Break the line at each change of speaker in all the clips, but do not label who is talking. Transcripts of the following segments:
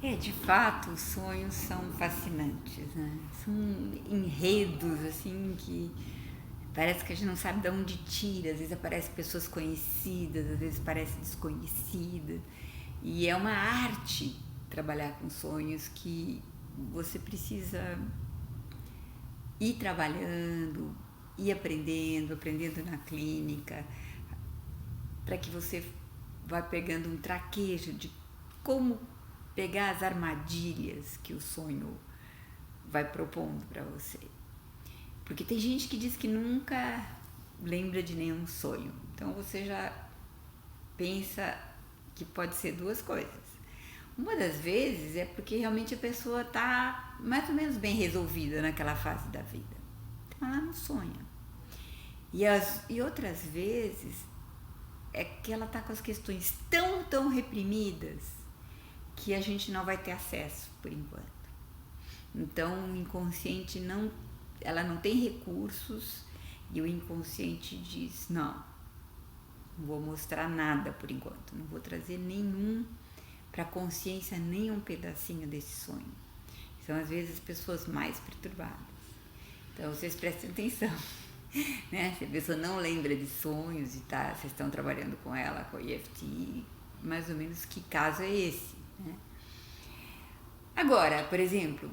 De fato, os sonhos são fascinantes, né? São enredos, assim, que parece que a gente não sabe de onde tira. Às vezes aparecem pessoas conhecidas, às vezes parece desconhecida. E é uma arte trabalhar com sonhos que você precisa ir trabalhando, ir aprendendo na clínica, para que você vá pegando um traquejo de como pegar as armadilhas que o sonho vai propondo para você. Porque tem gente que diz que nunca lembra de nenhum sonho. Então você já pensa que pode ser duas coisas. Uma das vezes é porque realmente a pessoa está mais ou menos bem resolvida naquela fase da vida. Então ela não sonha. E outras vezes é que ela está com as questões tão reprimidas que a gente não vai ter acesso por enquanto. Então o inconsciente ela não tem recursos e o inconsciente diz, não vou mostrar nada por enquanto, não vou trazer nenhum para a consciência, nem um pedacinho desse sonho. São às vezes as pessoas mais perturbadas. Então vocês prestem atenção, né? Se a pessoa não lembra de sonhos e vocês estão trabalhando com ela, com a EFT, mais ou menos que caso é esse, né? Agora, por exemplo,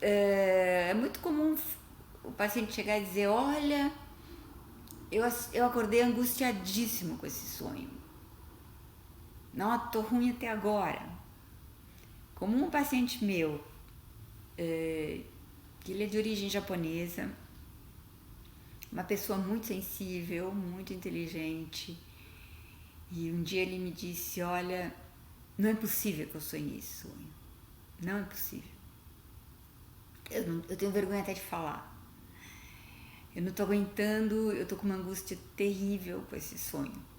é muito comum o paciente chegar e dizer, olha, eu acordei angustiadíssimo com esse sonho. Não, tô ruim até agora. Como um paciente meu, que ele é de origem japonesa, uma pessoa muito sensível, muito inteligente, e um dia ele me disse, olha, não é possível que eu sonhe esse sonho. Não é possível. Eu tenho vergonha até de falar. Eu não tô aguentando, eu tô com uma angústia terrível com esse sonho.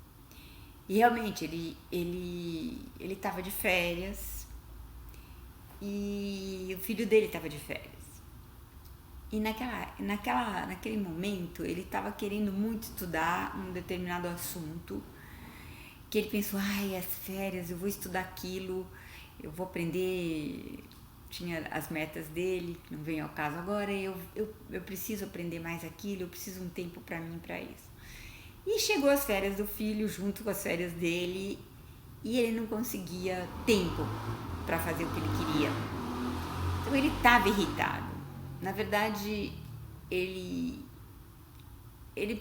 E realmente, ele tava de férias e o filho dele tava de férias. E naquele momento, ele tava querendo muito estudar um determinado assunto, que ele pensou, ai, as férias, eu vou estudar aquilo, eu vou aprender, tinha as metas dele, que não vem ao caso agora, eu preciso aprender mais aquilo, eu preciso um tempo para mim para isso. E chegou as férias do filho junto com as férias dele e ele não conseguia tempo para fazer o que ele queria. Então ele estava irritado. Na verdade, ele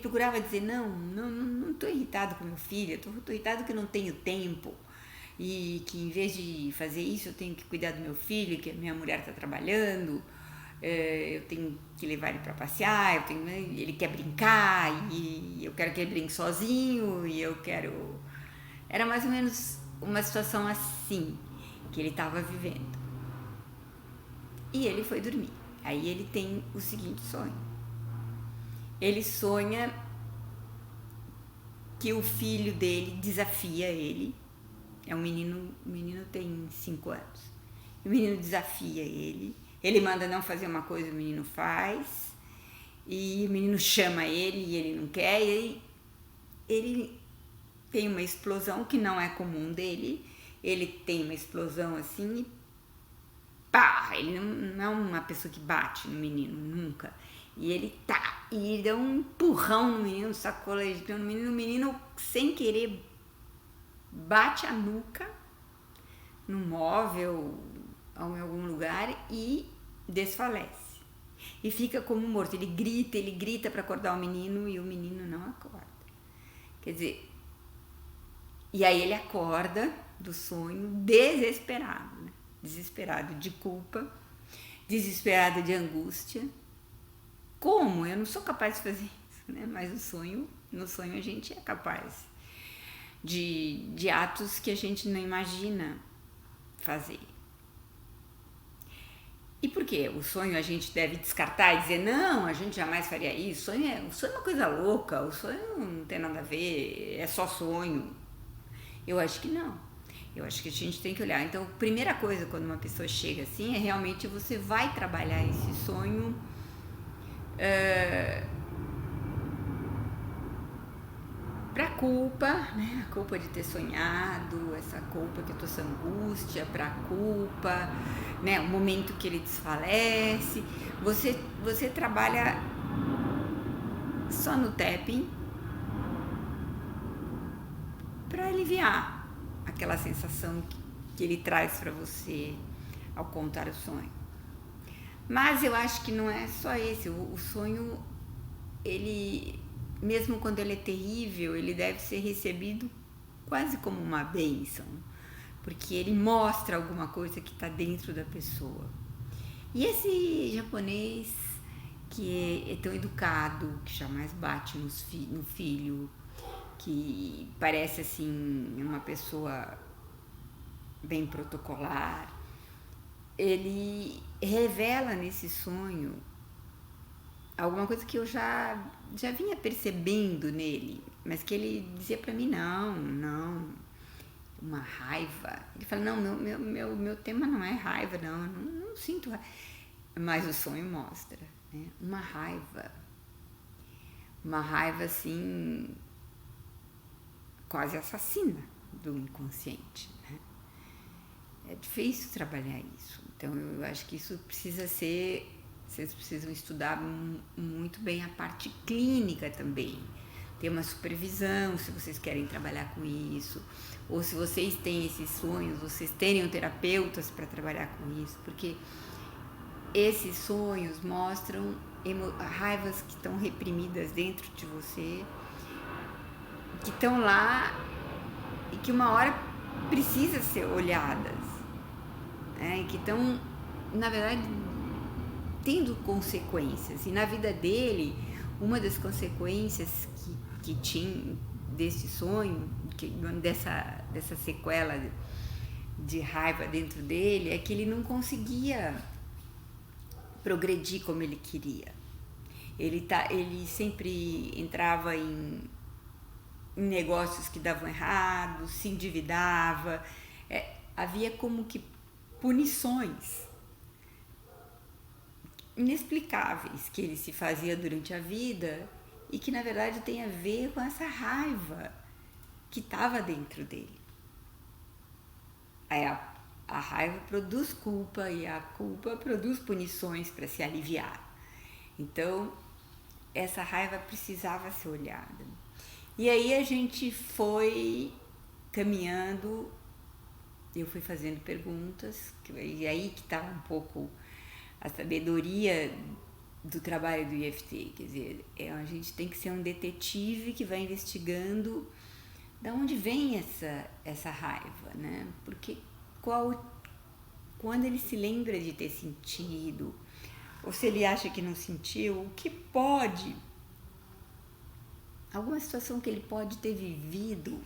procurava dizer, não estou irritado com meu filho, estou irritado que eu não tenho tempo e que em vez de fazer isso eu tenho que cuidar do meu filho, que a minha mulher está trabalhando, eu tenho que levar ele para passear, ele quer brincar e eu quero que ele brinque sozinho e eu quero... Era mais ou menos uma situação assim que ele estava vivendo. E ele foi dormir. Aí ele tem o seguinte sonho. Ele sonha que o filho dele desafia ele. É um menino, o menino tem 5 anos. O menino desafia ele. Ele manda não fazer uma coisa, o menino faz. E o menino chama ele e ele não quer. E ele tem uma explosão que não é comum dele. Ele tem uma explosão assim e pá! Ele não é uma pessoa que bate no menino, nunca. E ele dá um empurrão no menino, sacolejando no menino. O menino, sem querer, bate a nuca no móvel ou em algum lugar e desfalece. E fica como morto. Ele grita para acordar o menino e o menino não acorda. Quer dizer, e aí ele acorda do sonho desesperado, né? Desesperado de culpa, desesperado de angústia. Como? Eu não sou capaz de fazer isso, né? Mas no sonho a gente é capaz de atos que a gente não imagina fazer. E por quê? O sonho a gente deve descartar e dizer, não, a gente jamais faria isso. O sonho é uma coisa louca, o sonho não tem nada a ver, é só sonho. Eu acho que não. Eu acho que a gente tem que olhar. Então, a primeira coisa quando uma pessoa chega assim é realmente você vai trabalhar esse sonho para a culpa, né? A culpa de ter sonhado, essa culpa que eu tô, essa angústia, para a culpa, né? O momento que ele desfalece. Você trabalha só no tapping para aliviar aquela sensação que ele traz para você ao contar o sonho. Mas eu acho que não é só esse. O sonho, ele, mesmo quando ele é terrível, ele deve ser recebido quase como uma bênção, porque ele mostra alguma coisa que está dentro da pessoa. E esse japonês que é tão educado, que jamais bate no filho, que parece assim uma pessoa bem protocolar, ele revela nesse sonho alguma coisa que eu já vinha percebendo nele, mas que ele dizia para mim, não, uma raiva. Ele fala, não, meu tema não é raiva, não sinto raiva. Mas o sonho mostra, né? Uma raiva assim, quase assassina do inconsciente, né? É difícil trabalhar isso. Então eu acho que isso precisa ser, vocês precisam estudar muito bem a parte clínica também, ter uma supervisão se vocês querem trabalhar com isso, ou se vocês têm esses sonhos, vocês terem terapeutas para trabalhar com isso, porque esses sonhos mostram raivas que estão reprimidas dentro de você, que estão lá e que uma hora precisa ser olhadas, né? E que estão, na verdade, tendo consequências. E na vida dele, uma das consequências que tinha desse sonho, dessa sequela de raiva dentro dele, é que ele não conseguia progredir como ele queria. Ele sempre entrava em negócios que davam errado, se endividava, havia como que punições inexplicáveis que ele se fazia durante a vida e que na verdade tem a ver com essa raiva que estava dentro dele. A raiva produz culpa e a culpa produz punições para se aliviar. Então, essa raiva precisava ser olhada. E aí a gente foi caminhando, eu fui fazendo perguntas, e aí que está um pouco a sabedoria do trabalho do EFT, quer dizer, a gente tem que ser um detetive que vai investigando de onde vem essa raiva, né? Porque quando ele se lembra de ter sentido, ou se ele acha que não sentiu, o que pode, alguma situação que ele pode ter vivido,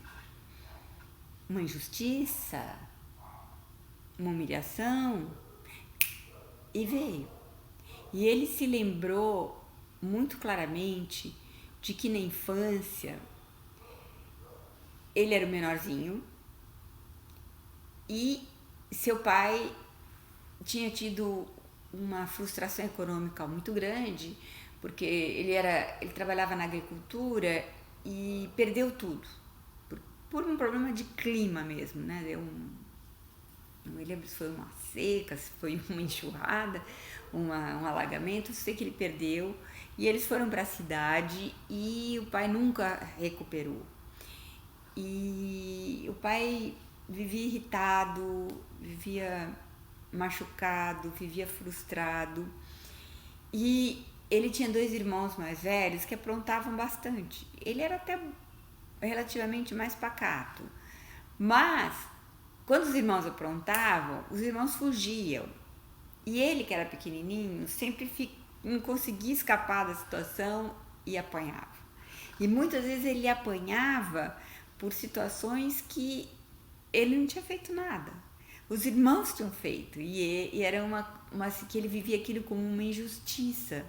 uma injustiça, uma humilhação, e veio. E ele se lembrou muito claramente de que na infância ele era o menorzinho e seu pai tinha tido uma frustração econômica muito grande, porque ele trabalhava na agricultura e perdeu tudo, por um problema de clima mesmo, né? Não me lembro se foi uma seca, se foi uma enxurrada, um alagamento, sei que ele perdeu, e eles foram para a cidade e o pai nunca recuperou. E o pai vivia irritado, vivia machucado, vivia frustrado, e ele tinha 2 irmãos mais velhos que aprontavam bastante. Ele era até relativamente mais pacato, mas quando os irmãos aprontavam, os irmãos fugiam, e ele, que era pequenininho, sempre não conseguia escapar da situação e apanhava. E muitas vezes ele apanhava por situações que ele não tinha feito nada, os irmãos tinham feito, e era que ele vivia aquilo como uma injustiça,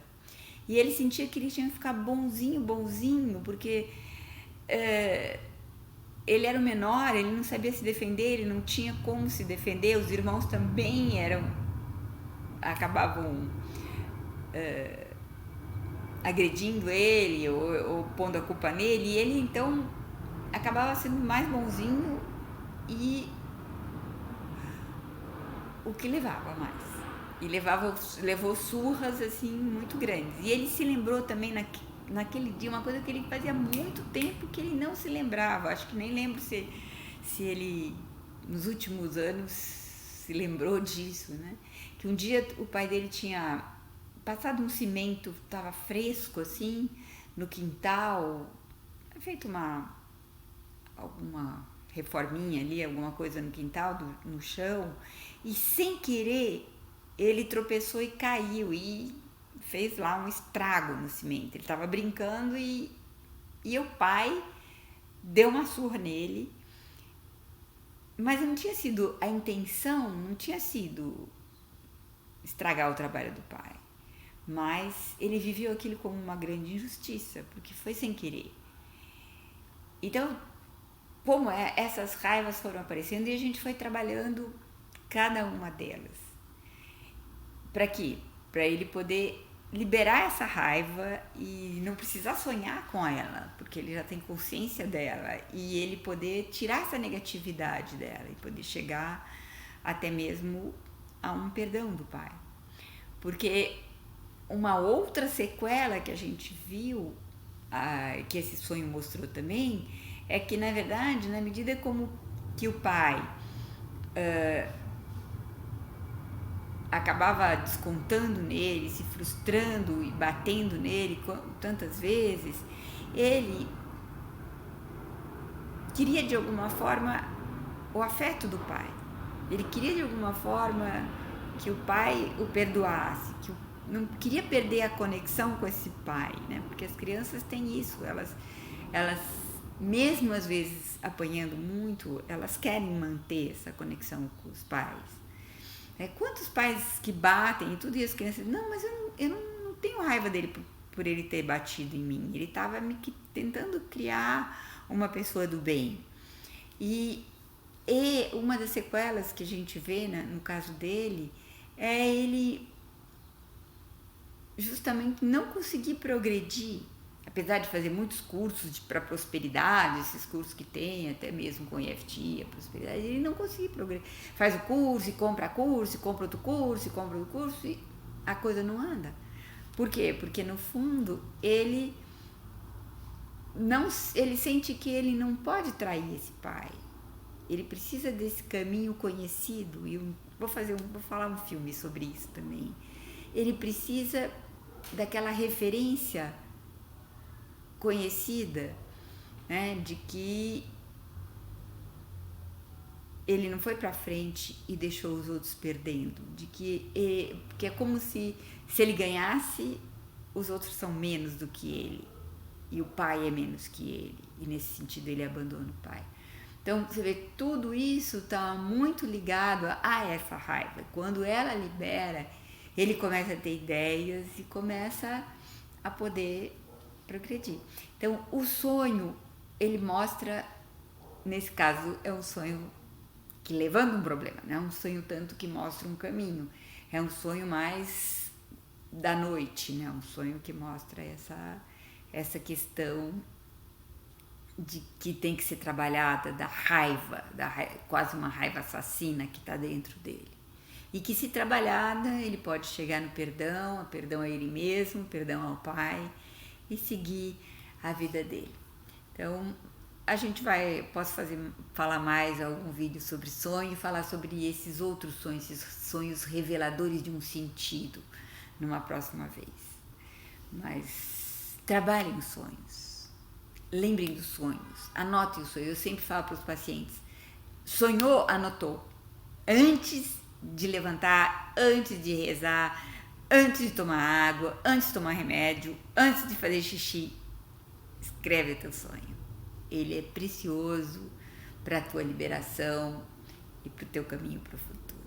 e ele sentia que ele tinha que ficar bonzinho, porque ele era o menor, ele não sabia se defender, ele não tinha como se defender, os irmãos também acabavam agredindo ele ou pondo a culpa nele, e ele então acabava sendo mais bonzinho e o que levava mais. E levou surras assim muito grandes. E ele se lembrou também naquele dia uma coisa que ele fazia muito tempo que ele não se lembrava. Acho que nem lembro se ele nos últimos anos se lembrou disso, né? Que um dia o pai dele tinha passado um cimento, estava fresco assim, no quintal, feito alguma reforminha ali, alguma coisa no quintal, no chão, e sem querer ele tropeçou e caiu e fez lá um estrago no cimento. Ele estava brincando e o pai deu uma surra nele, mas não tinha sido a intenção, não tinha sido estragar o trabalho do pai, mas ele viveu aquilo como uma grande injustiça, porque foi sem querer. Então, como essas raivas foram aparecendo e a gente foi trabalhando cada uma delas. Para quê? Para ele poder liberar essa raiva e não precisar sonhar com ela, porque ele já tem consciência dela, e ele poder tirar essa negatividade dela e poder chegar até mesmo a um perdão do pai. Porque uma outra sequela que a gente viu, que esse sonho mostrou também, é que, na verdade, na medida como que o pai acabava descontando nele, se frustrando e batendo nele tantas vezes, ele queria de alguma forma o afeto do pai. Ele queria de alguma forma que o pai o perdoasse, que não queria perder a conexão com esse pai, né? Porque as crianças têm isso, elas mesmo às vezes apanhando muito, elas querem manter essa conexão com os pais. Quantos pais que batem e tudo, e as crianças dizem, não, mas eu não tenho raiva dele por ele ter batido em mim, ele estava tentando criar uma pessoa do bem. E uma das sequelas que a gente vê no caso dele é ele justamente não conseguir progredir, apesar de fazer muitos cursos para prosperidade, esses cursos que tem, até mesmo com EFT, a prosperidade, ele não conseguiu progredir. Faz o curso, e compra outro curso, e a coisa não anda. Por quê? Porque no fundo ele sente que ele não pode trair esse pai. Ele precisa desse caminho conhecido, e vou falar um filme sobre isso também. Ele precisa daquela referência conhecida, né, de que ele não foi para frente e deixou os outros perdendo, porque é como se ele ganhasse, os outros são menos do que ele e o pai é menos que ele, e nesse sentido ele abandona o pai. Então você vê, tudo isso está muito ligado a essa raiva. Quando ela libera, ele começa a ter ideias e começa a poder progredir. Então, o sonho, ele mostra, nesse caso, é um sonho que levanta um problema, não é um sonho tanto que mostra um caminho, é um sonho mais da noite, né? Um sonho que mostra essa questão de que tem que ser trabalhada, da raiva, quase uma raiva assassina que está dentro dele. E que, se trabalhada, ele pode chegar no perdão a ele mesmo, perdão ao pai, e seguir a vida dele. Então, a gente posso falar mais algum vídeo sobre sonho, falar sobre esses outros sonhos, esses sonhos reveladores de um sentido, numa próxima vez. Mas trabalhem os sonhos, lembrem dos sonhos, anotem os sonhos. Eu sempre falo para os pacientes, sonhou, anotou, antes de levantar, antes de rezar, antes de tomar água, antes de tomar remédio, antes de fazer xixi, escreve o teu sonho. Ele é precioso para a tua liberação e para o teu caminho para o futuro.